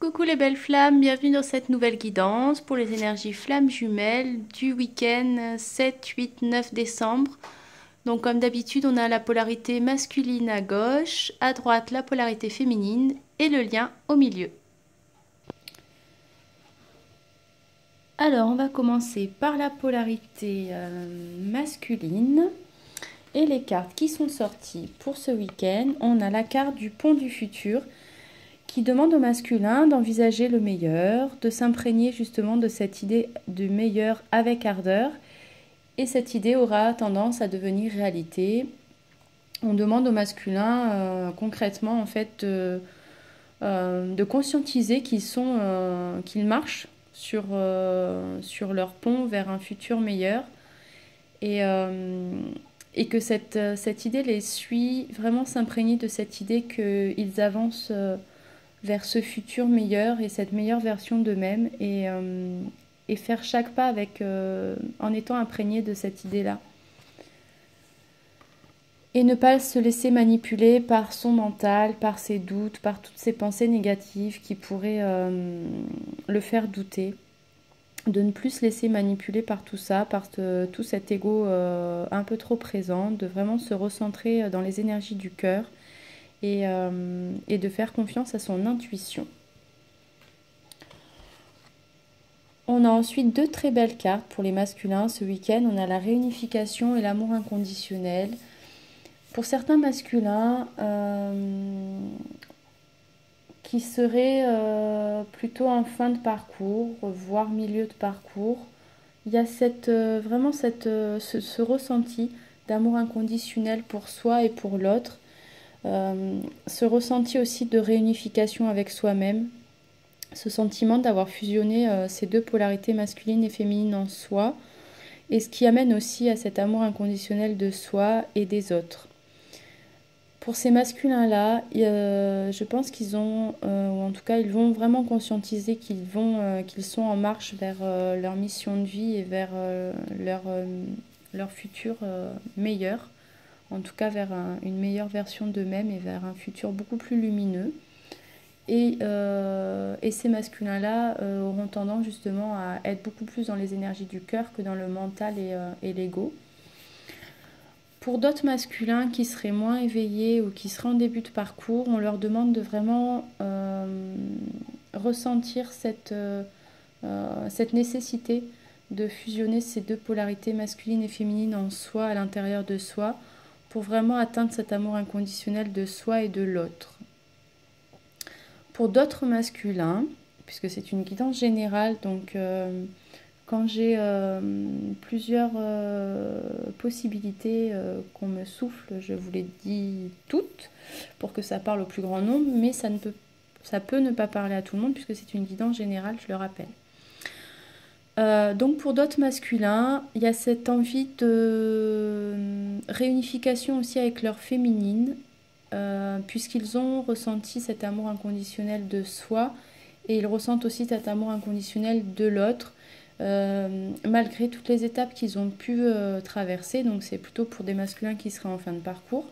Coucou les belles flammes, bienvenue dans cette nouvelle guidance pour les énergies flammes jumelles du week-end 7, 8, 9 décembre. Donc comme d'habitude, on a la polarité masculine à gauche, à droite la polarité féminine et le lien au milieu. Alors on va commencer par la polarité masculine et les cartes qui sont sorties pour ce week-end. On a la carte du pont du futur qui demande au masculin d'envisager le meilleur, de s'imprégner justement de cette idée du meilleur avec ardeur. Et cette idée aura tendance à devenir réalité. On demande au masculin concrètement en fait de conscientiser qu'ils marchent sur leur pont vers un futur meilleur. Et que cette idée les suit, vraiment s'imprégner de cette idée qu'ils avancent vers ce futur meilleur et cette meilleure version d'eux-mêmes et faire chaque pas en étant imprégné de cette idée-là. Et ne pas se laisser manipuler par son mental, par ses doutes, par toutes ces pensées négatives qui pourraient le faire douter. De ne plus se laisser manipuler par tout ça, par tout cet ego un peu trop présent, de vraiment se recentrer dans les énergies du cœur et de faire confiance à son intuition. On a ensuite deux très belles cartes pour les masculins ce week-end. On a la réunification et l'amour inconditionnel. Pour certains masculins qui seraient plutôt en fin de parcours, voire milieu de parcours, il y a vraiment ce ressenti d'amour inconditionnel pour soi et pour l'autre. Ce ressenti aussi de réunification avec soi-même, ce sentiment d'avoir fusionné ces deux polarités masculines et féminines en soi, et ce qui amène aussi à cet amour inconditionnel de soi et des autres. Pour ces masculins-là, je pense qu'ils ont, ou en tout cas ils vont vraiment conscientiser qu'ils sont en marche vers leur mission de vie et vers leur futur meilleur, en tout cas vers une meilleure version d'eux-mêmes et vers un futur beaucoup plus lumineux. Et ces masculins-là auront tendance justement à être beaucoup plus dans les énergies du cœur que dans le mental et l'ego. Pour d'autres masculins qui seraient moins éveillés ou qui seraient en début de parcours, on leur demande de vraiment ressentir cette nécessité de fusionner ces deux polarités masculines et féminines en soi, à l'intérieur de soi, pour vraiment atteindre cet amour inconditionnel de soi et de l'autre. Pour d'autres masculins, puisque c'est une guidance générale, donc quand j'ai plusieurs possibilités qu'on me souffle, je vous les dis toutes pour que ça parle au plus grand nombre, mais ça peut ne pas parler à tout le monde puisque c'est une guidance générale, je le rappelle. Donc pour d'autres masculins, il y a cette envie de réunification aussi avec leur féminine, puisqu'ils ont ressenti cet amour inconditionnel de soi et ils ressentent aussi cet amour inconditionnel de l'autre, malgré toutes les étapes qu'ils ont pu traverser. Donc c'est plutôt pour des masculins qui seraient en fin de parcours.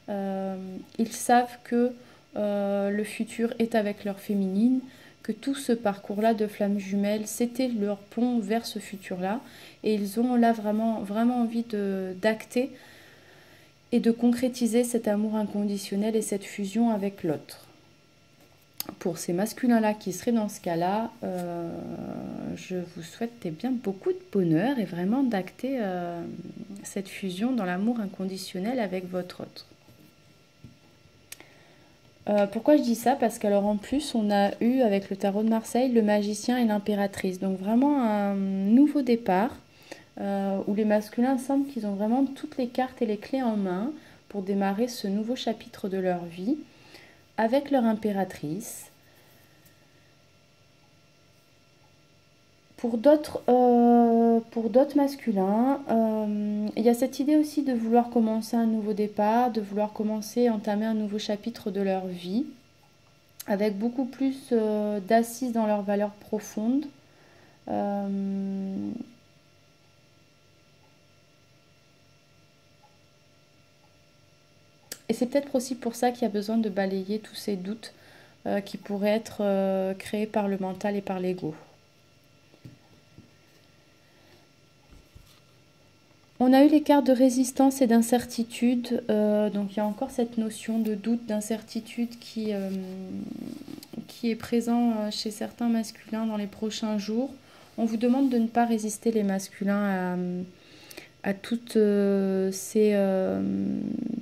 Ils savent que le futur est avec leur féminine, que tout ce parcours-là de flammes jumelles, c'était leur pont vers ce futur-là. Et ils ont là vraiment, vraiment envie d'acter et de concrétiser cet amour inconditionnel et cette fusion avec l'autre. Pour ces masculins-là qui seraient dans ce cas-là, je vous souhaite bien beaucoup de bonheur et vraiment d'acter cette fusion dans l'amour inconditionnel avec votre autre. Pourquoi je dis ça? Parce qu'alors en plus on a eu avec le tarot de Marseille le magicien et l'impératrice. Donc vraiment un nouveau départ où les masculins semblent qu'ils ont vraiment toutes les cartes et les clés en main pour démarrer ce nouveau chapitre de leur vie avec leur impératrice. Pour d'autres masculins, il y a cette idée aussi de vouloir commencer un nouveau départ, de vouloir entamer un nouveau chapitre de leur vie, avec beaucoup plus d'assises dans leurs valeurs profondes. Et c'est peut-être aussi pour ça qu'il y a besoin de balayer tous ces doutes qui pourraient être créées par le mental et par l'ego. On a eu les cartes de résistance et d'incertitude, donc il y a encore cette notion de doute, d'incertitude qui est présent chez certains masculins dans les prochains jours. On vous demande de ne pas résister les masculins à toutes ces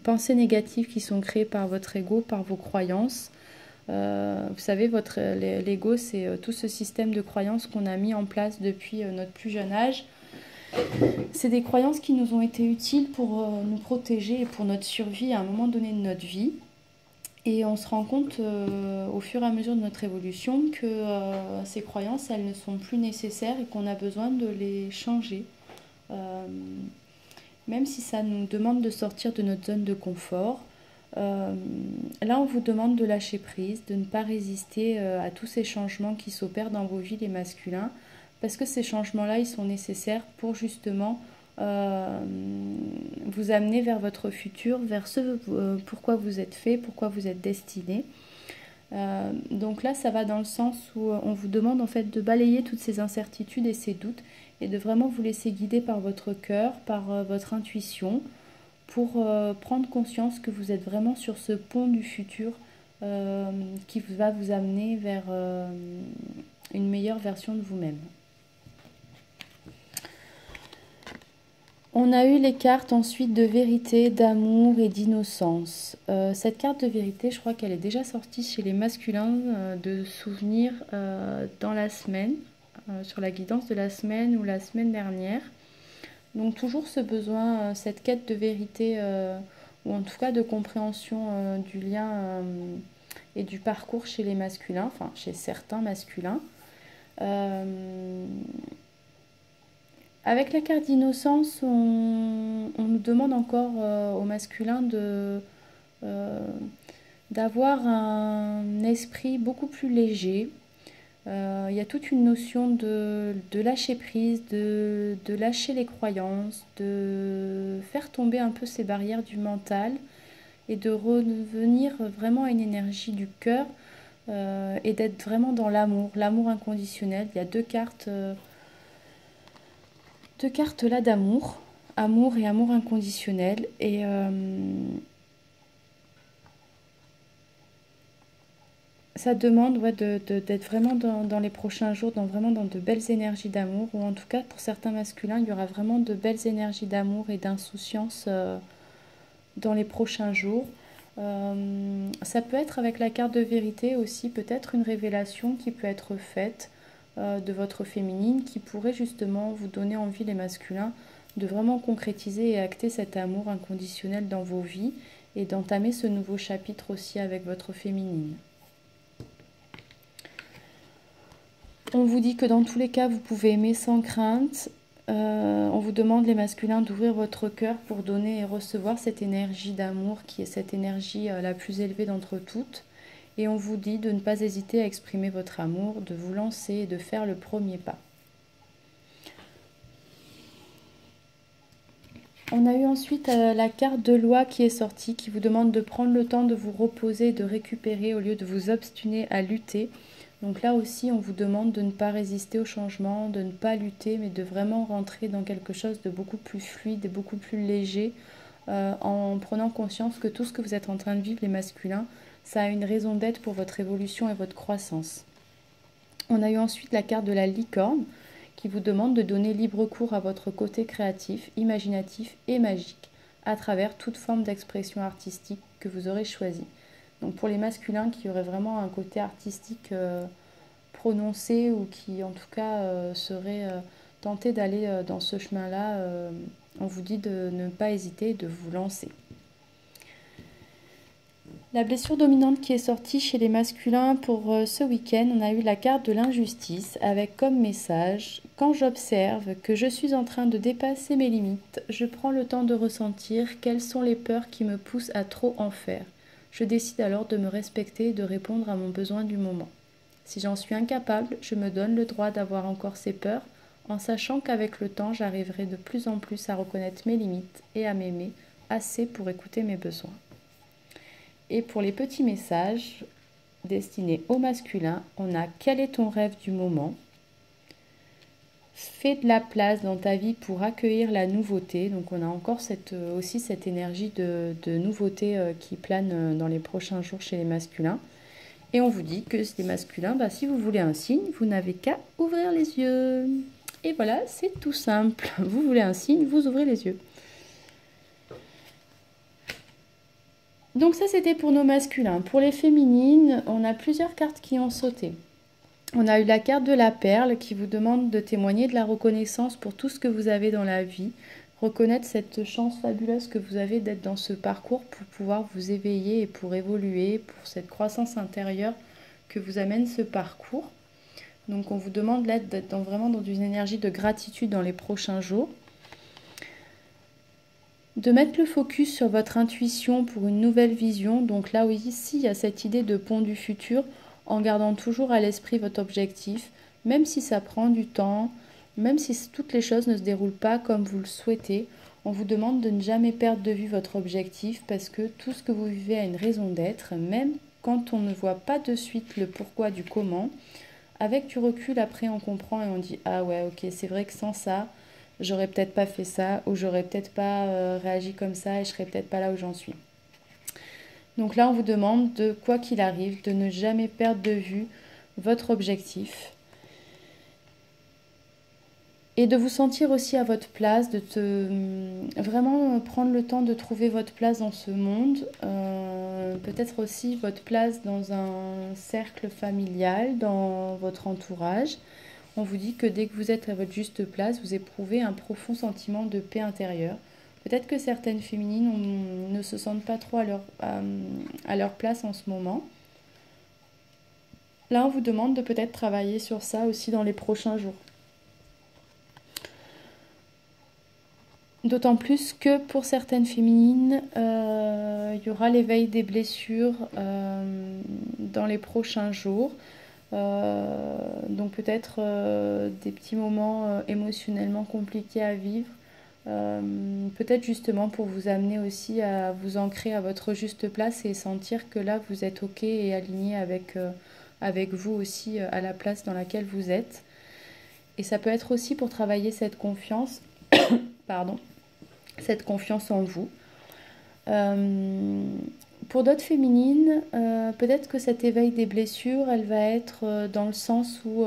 pensées négatives qui sont créées par votre ego, par vos croyances. Vous savez, l'ego, c'est tout ce système de croyances qu'on a mis en place depuis notre plus jeune âge. C'est des croyances qui nous ont été utiles pour nous protéger et pour notre survie à un moment donné de notre vie. Et on se rend compte au fur et à mesure de notre évolution que ces croyances, elles ne sont plus nécessaires et qu'on a besoin de les changer. Même si ça nous demande de sortir de notre zone de confort. Là, on vous demande de lâcher prise, de ne pas résister à tous ces changements qui s'opèrent dans vos vies, les masculins, parce que ces changements-là, ils sont nécessaires pour justement vous amener vers votre futur, vers ce pourquoi vous êtes fait, pourquoi vous êtes destiné. Donc là, ça va dans le sens où on vous demande en fait de balayer toutes ces incertitudes et ces doutes et de vraiment vous laisser guider par votre cœur, par votre intuition, pour prendre conscience que vous êtes vraiment sur ce pont du futur qui va vous amener vers une meilleure version de vous-même. On a eu les cartes ensuite de vérité, d'amour et d'innocence. Cette carte de vérité, je crois qu'elle est déjà sortie chez les masculins de souvenirs dans la semaine, sur la guidance de la semaine ou la semaine dernière. Donc toujours ce besoin, cette quête de vérité, ou en tout cas de compréhension du lien et du parcours chez les masculins, enfin chez certains masculins. Avec la carte d'innocence, on nous demande encore au masculin d'avoir un esprit beaucoup plus léger. Il y a toute une notion de lâcher prise, de lâcher les croyances, de faire tomber un peu ces barrières du mental et de revenir vraiment à une énergie du cœur et d'être vraiment dans l'amour inconditionnel. Il y a deux cartes là d'amour, amour et amour inconditionnel. Et ça demande d'être vraiment dans les prochains jours, vraiment dans de belles énergies d'amour, ou en tout cas pour certains masculins, il y aura vraiment de belles énergies d'amour et d'insouciance dans les prochains jours. Ça peut être avec la carte de vérité aussi, peut-être une révélation qui peut être faite de votre féminine, qui pourrait justement vous donner envie, les masculins, de vraiment concrétiser et acter cet amour inconditionnel dans vos vies et d'entamer ce nouveau chapitre aussi avec votre féminine. On vous dit que dans tous les cas, vous pouvez aimer sans crainte. On vous demande, les masculins, d'ouvrir votre cœur pour donner et recevoir cette énergie d'amour qui est cette énergie la plus élevée d'entre toutes. Et on vous dit de ne pas hésiter à exprimer votre amour, de vous lancer et de faire le premier pas. On a eu ensuite la carte de loi qui est sortie, qui vous demande de prendre le temps de vous reposer, de récupérer au lieu de vous obstiner à lutter. Donc là aussi, on vous demande de ne pas résister au changement, de ne pas lutter, mais de vraiment rentrer dans quelque chose de beaucoup plus fluide et beaucoup plus léger, en prenant conscience que tout ce que vous êtes en train de vivre, les masculins, ça a une raison d'être pour votre évolution et votre croissance. On a eu ensuite la carte de la licorne, qui vous demande de donner libre cours à votre côté créatif, imaginatif et magique, à travers toute forme d'expression artistique que vous aurez choisie. Donc pour les masculins qui auraient vraiment un côté artistique prononcé, ou qui en tout cas seraient tentés d'aller dans ce chemin-là, on vous dit de ne pas hésiter, de vous lancer. La blessure dominante qui est sortie chez les masculins pour ce week-end, on a eu la carte de l'injustice avec comme message: quand j'observe que je suis en train de dépasser mes limites, je prends le temps de ressentir quelles sont les peurs qui me poussent à trop en faire. Je décide alors de me respecter et de répondre à mon besoin du moment. Si j'en suis incapable, je me donne le droit d'avoir encore ces peurs, en sachant qu'avec le temps, j'arriverai de plus en plus à reconnaître mes limites et à m'aimer assez pour écouter mes besoins. Et pour les petits messages destiné au masculin. On a quel est ton rêve du moment? Fais de la place dans ta vie pour accueillir la nouveauté. Donc on a encore aussi cette énergie de nouveauté qui plane dans les prochains jours chez les masculins. Et on vous dit que les masculins, si vous voulez un signe, vous n'avez qu'à ouvrir les yeux. Et voilà, c'est tout simple. Vous voulez un signe, vous ouvrez les yeux. Donc ça, c'était pour nos masculins. Pour les féminines, on a plusieurs cartes qui ont sauté. On a eu la carte de la perle qui vous demande de témoigner de la reconnaissance pour tout ce que vous avez dans la vie. Reconnaître cette chance fabuleuse que vous avez d'être dans ce parcours pour pouvoir vous éveiller et pour évoluer, pour cette croissance intérieure que vous amène ce parcours. Donc on vous demande d'être vraiment dans une énergie de gratitude dans les prochains jours. De mettre le focus sur votre intuition pour une nouvelle vision. Donc là ici, il y a cette idée de pont du futur en gardant toujours à l'esprit votre objectif, même si ça prend du temps, même si toutes les choses ne se déroulent pas comme vous le souhaitez. On vous demande de ne jamais perdre de vue votre objectif parce que tout ce que vous vivez a une raison d'être, même quand on ne voit pas de suite le pourquoi du comment. Avec du recul, après, on comprend et on dit « Ah ouais, ok, c'est vrai que sans ça, j'aurais peut-être pas fait ça ou j'aurais peut-être pas réagi comme ça et je serais peut-être pas là où j'en suis. » Donc là, on vous demande de, quoi qu'il arrive, de ne jamais perdre de vue votre objectif et de vous sentir aussi à votre place, vraiment prendre le temps de trouver votre place dans ce monde, peut-être aussi votre place dans un cercle familial, dans votre entourage. On vous dit que dès que vous êtes à votre juste place, vous éprouvez un profond sentiment de paix intérieure. Peut-être que certaines féminines ne se sentent pas trop à leur place en ce moment. Là, on vous demande de peut-être travailler sur ça aussi dans les prochains jours. D'autant plus que pour certaines féminines, il y aura l'éveil des blessures dans les prochains jours. Donc peut-être des petits moments émotionnellement compliqués à vivre. Peut-être justement pour vous amener aussi à vous ancrer à votre juste place et sentir que là vous êtes ok et aligné avec vous aussi à la place dans laquelle vous êtes. Et ça peut être aussi pour travailler cette confiance, cette confiance en vous. Pour d'autres féminines, peut-être que cet éveil des blessures, elle va être dans le sens où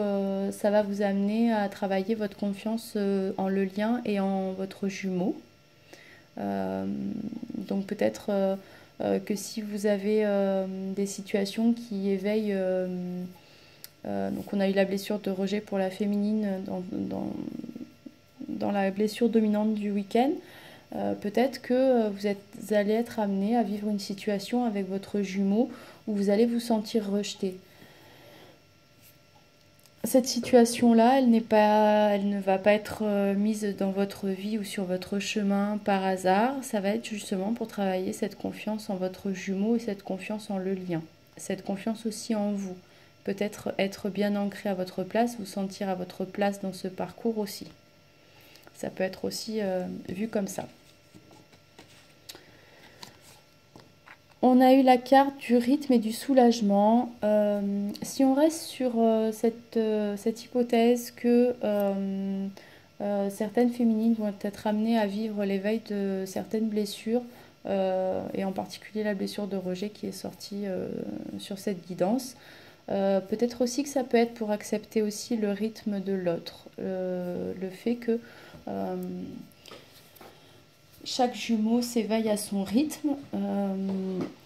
ça va vous amener à travailler votre confiance en le lien et en votre jumeau. Donc peut-être que si vous avez des situations qui éveillent... donc on a eu la blessure de rejet pour la féminine dans la blessure dominante du week-end. Peut-être que vous allez être amené à vivre une situation avec votre jumeau où vous allez vous sentir rejeté. Cette situation-là, elle ne va pas être mise dans votre vie ou sur votre chemin par hasard. Ça va être justement pour travailler cette confiance en votre jumeau et cette confiance en le lien. Cette confiance aussi en vous. Peut-être être bien ancré à votre place, vous sentir à votre place dans ce parcours aussi. Ça peut être aussi vu comme ça. On a eu la carte du rythme et du soulagement. Si on reste sur cette hypothèse que certaines féminines vont être amenées à vivre l'éveil de certaines blessures, et en particulier la blessure de rejet qui est sortie sur cette guidance, peut-être aussi que ça peut être pour accepter aussi le rythme de l'autre. Le fait que... chaque jumeau s'éveille à son rythme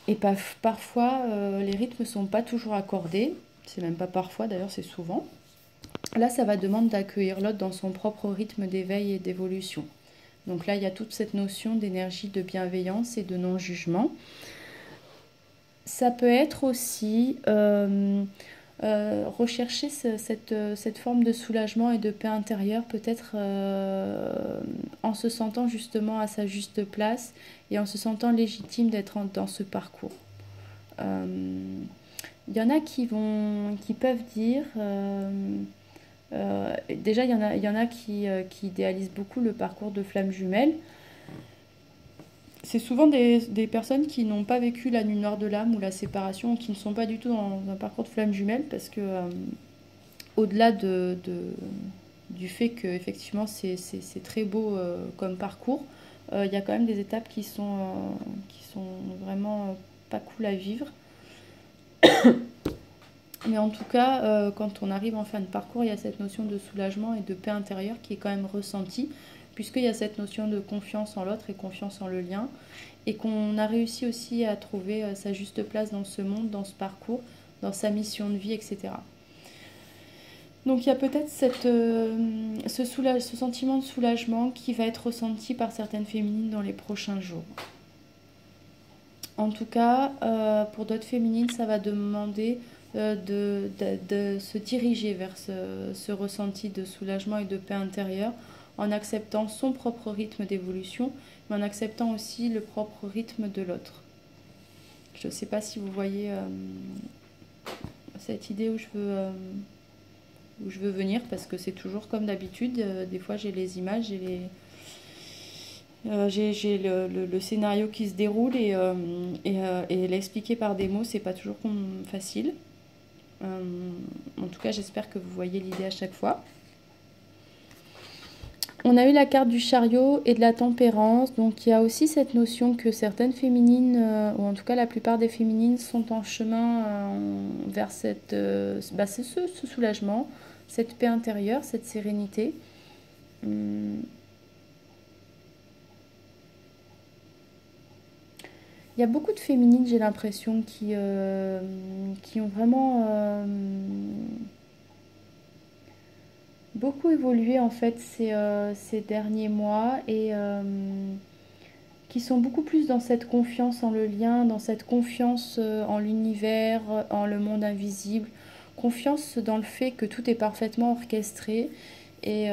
et parfois les rythmes ne sont pas toujours accordés. C'est même pas parfois, d'ailleurs c'est souvent. Là, ça va demander d'accueillir l'autre dans son propre rythme d'éveil et d'évolution. Donc là, il y a toute cette notion d'énergie de bienveillance et de non-jugement. Ça peut être aussi rechercher cette forme de soulagement et de paix intérieure, peut-être en se sentant justement à sa juste place et en se sentant légitime d'être dans ce parcours. Il y en a qui peuvent dire... déjà, il y en a qui idéalisent beaucoup le parcours de flammes jumelles. c'est souvent des personnes qui n'ont pas vécu la nuit noire de l'âme ou la séparation, qui ne sont pas du tout dans un parcours de flamme jumelle, parce que au-delà du fait que effectivement c'est très beau comme parcours, il y a quand même des étapes qui sont vraiment pas cool à vivre. Mais en tout cas, quand on arrive en fin de parcours, il y a cette notion de soulagement et de paix intérieure qui est quand même ressentie, puisqu'il y a cette notion de confiance en l'autre et confiance en le lien, et qu'on a réussi aussi à trouver sa juste place dans ce monde, dans ce parcours, dans sa mission de vie, etc. Donc il y a peut-être ce sentiment de soulagement qui va être ressenti par certaines féminines dans les prochains jours. En tout cas, pour d'autres féminines, ça va demander de se diriger vers ce ressenti de soulagement et de paix intérieure en acceptant son propre rythme d'évolution, mais en acceptant aussi le propre rythme de l'autre. Je ne sais pas si vous voyez cette idée où je veux venir, parce que c'est toujours comme d'habitude. Des fois, j'ai les images, j'ai le scénario qui se déroule et l'expliquer par des mots, c'est pas toujours facile. En tout cas, j'espère que vous voyez l'idée à chaque fois. On a eu la carte du chariot et de la tempérance, donc il y a aussi cette notion que certaines féminines, ou en tout cas la plupart des féminines, sont en chemin vers ce soulagement, cette paix intérieure, cette sérénité. Il y a beaucoup de féminines, j'ai l'impression, qui ont vraiment beaucoup évolué en fait ces derniers mois et qui sont beaucoup plus dans cette confiance en le lien, dans cette confiance en l'univers, en le monde invisible, confiance dans le fait que tout est parfaitement orchestré et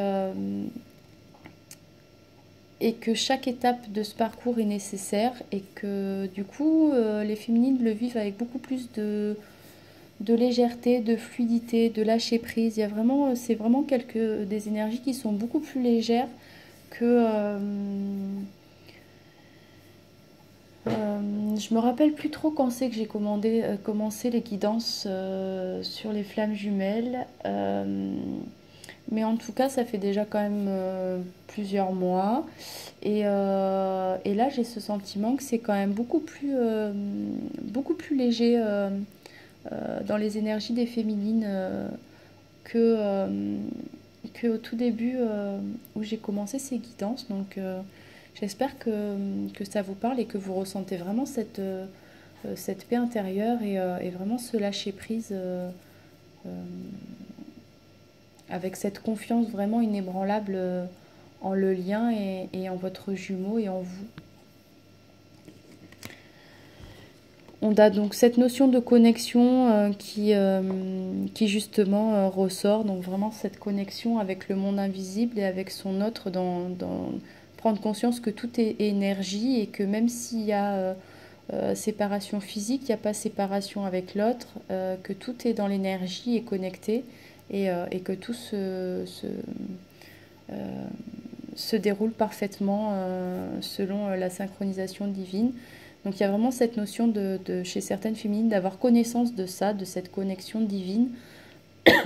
que chaque étape de ce parcours est nécessaire et que du coup les féminines le vivent avec beaucoup plus de légèreté, de fluidité, de lâcher prise. C'est vraiment des énergies qui sont beaucoup plus légères que je me rappelle plus trop quand c'est que j'ai commencé les guidances sur les flammes jumelles. Mais en tout cas, ça fait déjà quand même plusieurs mois. Et là, j'ai ce sentiment que c'est quand même beaucoup plus léger dans les énergies des féminines que au tout début où j'ai commencé ces guidances. Donc, j'espère que ça vous parle et que vous ressentez vraiment cette paix intérieure et vraiment ce lâcher prise avec cette confiance vraiment inébranlable en le lien et en votre jumeau et en vous. On a donc cette notion de connexion qui justement ressort, donc vraiment cette connexion avec le monde invisible et avec son autre, dans prendre conscience que tout est énergie et que même s'il y a séparation physique, il n'y a pas séparation avec l'autre, que tout est dans l'énergie et connecté et que tout se déroule parfaitement selon la synchronisation divine. Donc il y a vraiment cette notion chez certaines féminines d'avoir connaissance de ça, de cette connexion divine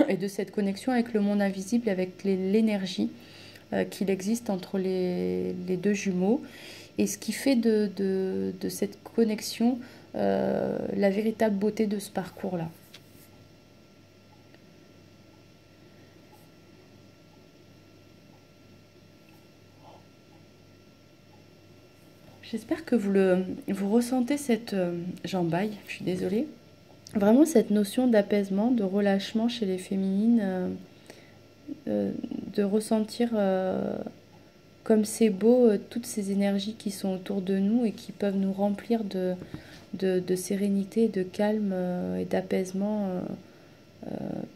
et de cette connexion avec le monde invisible, avec l'énergie qu'il existe entre les deux jumeaux. Et ce qui fait de cette connexion la véritable beauté de ce parcours-là. J'espère que vous ressentez cette jambaille, je suis désolée. Vraiment cette notion d'apaisement, de relâchement chez les féminines, de ressentir comme c'est beau toutes ces énergies qui sont autour de nous et qui peuvent nous remplir de sérénité, de calme et d'apaisement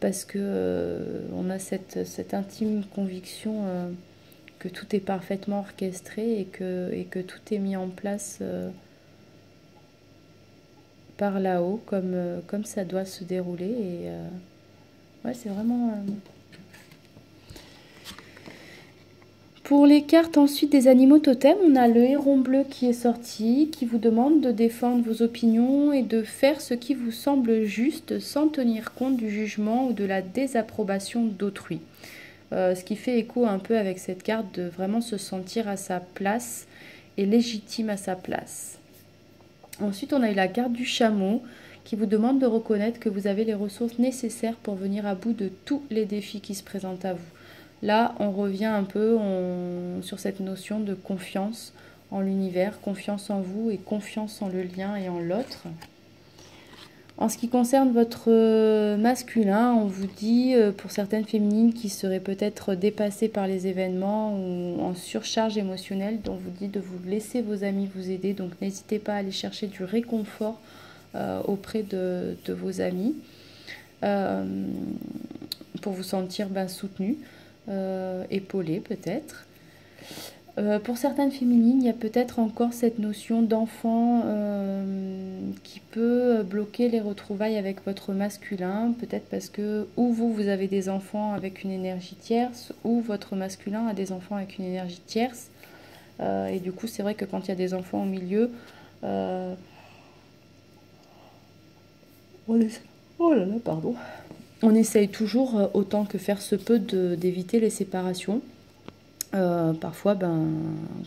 parce que on a cette intime conviction que tout est parfaitement orchestré et que tout est mis en place par là-haut comme ça doit se dérouler. Et ouais, c'est vraiment Pour les cartes ensuite des animaux totems, on a le héron bleu qui est sorti, qui vous demande de défendre vos opinions et de faire ce qui vous semble juste sans tenir compte du jugement ou de la désapprobation d'autrui. Ce qui fait écho un peu avec cette carte de vraiment se sentir à sa place et légitime à sa place. Ensuite, on a eu la carte du chameau qui vous demande de reconnaître que vous avez les ressources nécessaires pour venir à bout de tous les défis qui se présentent à vous. Là, on revient un peu sur cette notion de confiance en l'univers, confiance en vous et confiance en le lien et en l'autre. En ce qui concerne votre masculin, on vous dit, pour certaines féminines qui seraient peut-être dépassées par les événements ou en surcharge émotionnelle, on vous dit de vous laisser vos amis vous aider. Donc n'hésitez pas à aller chercher du réconfort auprès de vos amis pour vous sentir soutenu. Épaulé peut-être. Pour certaines féminines, il y a peut-être encore cette notion d'enfant qui peut bloquer les retrouvailles avec votre masculin, peut-être parce que ou vous avez des enfants avec une énergie tierce, ou votre masculin a des enfants avec une énergie tierce. Et du coup, c'est vrai que quand il y a des enfants au milieu, on essaye toujours, autant que faire se peut, d'éviter les séparations. Parfois,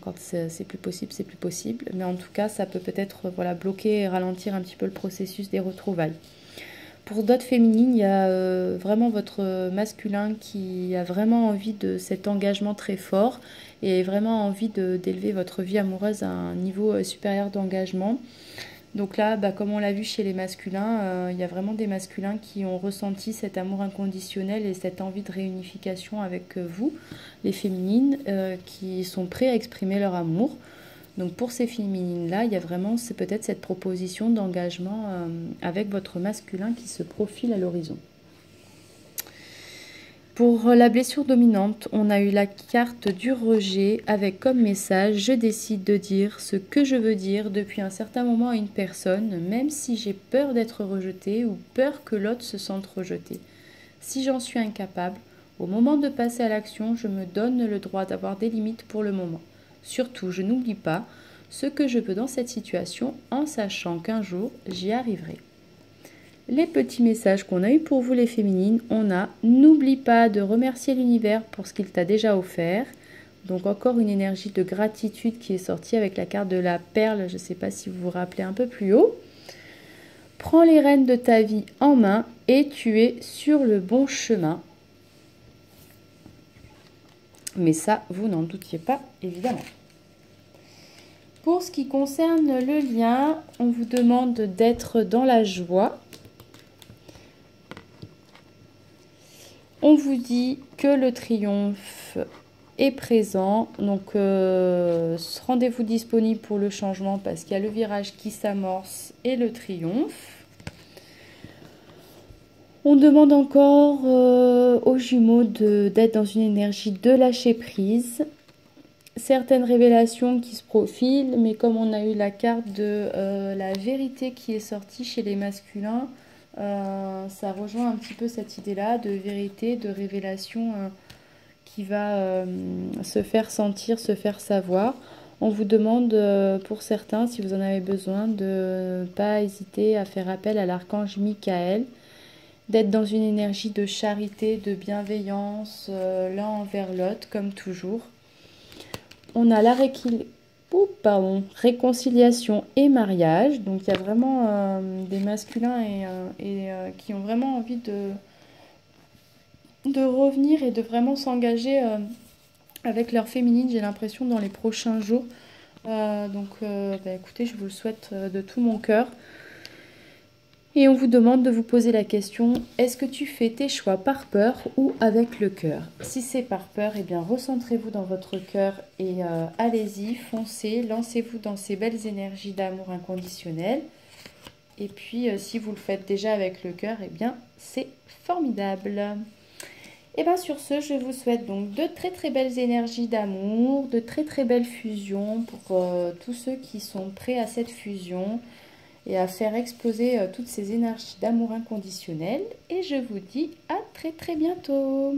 quand c'est plus possible, c'est plus possible. Mais en tout cas, ça peut peut-être bloquer et ralentir un petit peu le processus des retrouvailles. Pour d'autres féminines, il y a vraiment votre masculin qui a vraiment envie de cet engagement très fort et vraiment envie d'élever votre vie amoureuse à un niveau supérieur d'engagement. Donc là, comme on l'a vu chez les masculins, il y a vraiment des masculins qui ont ressenti cet amour inconditionnel et cette envie de réunification avec vous, les féminines, qui sont prêts à exprimer leur amour. Donc pour ces féminines-là, il y a vraiment peut-être cette proposition d'engagement avec votre masculin qui se profile à l'horizon. Pour la blessure dominante, on a eu la carte du rejet avec comme message « Je décide de dire ce que je veux dire depuis un certain moment à une personne, même si j'ai peur d'être rejetée ou peur que l'autre se sente rejeté. Si j'en suis incapable, au moment de passer à l'action, je me donne le droit d'avoir des limites pour le moment. Surtout, je n'oublie pas ce que je veux dans cette situation en sachant qu'un jour, j'y arriverai. » Les petits messages qu'on a eu pour vous les féminines, on a « N'oublie pas de remercier l'univers pour ce qu'il t'a déjà offert ». Donc encore une énergie de gratitude qui est sortie avec la carte de la perle, je ne sais pas si vous vous rappelez un peu plus haut. Prends les rênes de ta vie en main et tu es sur le bon chemin. Mais ça, vous n'en doutiez pas, évidemment. Pour ce qui concerne le lien, on vous demande d'être dans la joie. On vous dit que le triomphe est présent, donc rendez-vous disponible pour le changement parce qu'il y a le virage qui s'amorce et le triomphe. On demande encore aux jumeaux d'être dans une énergie de lâcher prise. Certaines révélations qui se profilent, mais comme on a eu la carte de la vérité qui est sortie chez les masculins, ça rejoint un petit peu cette idée-là de vérité, de révélation qui va se faire sentir, se faire savoir. On vous demande, pour certains, si vous en avez besoin, de ne pas hésiter à faire appel à l'archange Michael, d'être dans une énergie de charité, de bienveillance, l'un envers l'autre, comme toujours. On a la réconciliation et mariage. Donc il y a vraiment des masculins qui ont vraiment envie de revenir et de vraiment s'engager avec leur féminine, j'ai l'impression, dans les prochains jours. Écoutez, je vous le souhaite de tout mon cœur. Et on vous demande de vous poser la question, est-ce que tu fais tes choix par peur ou avec le cœur? Si c'est par peur, eh bien recentrez-vous dans votre cœur et allez-y, foncez, lancez-vous dans ces belles énergies d'amour inconditionnel. Et puis si vous le faites déjà avec le cœur, eh bien c'est formidable. Et bien sur ce, je vous souhaite donc de très très belles énergies d'amour, de très très belles fusions pour tous ceux qui sont prêts à cette fusion et à faire exploser toutes ces énergies d'amour inconditionnel. Et je vous dis à très très bientôt.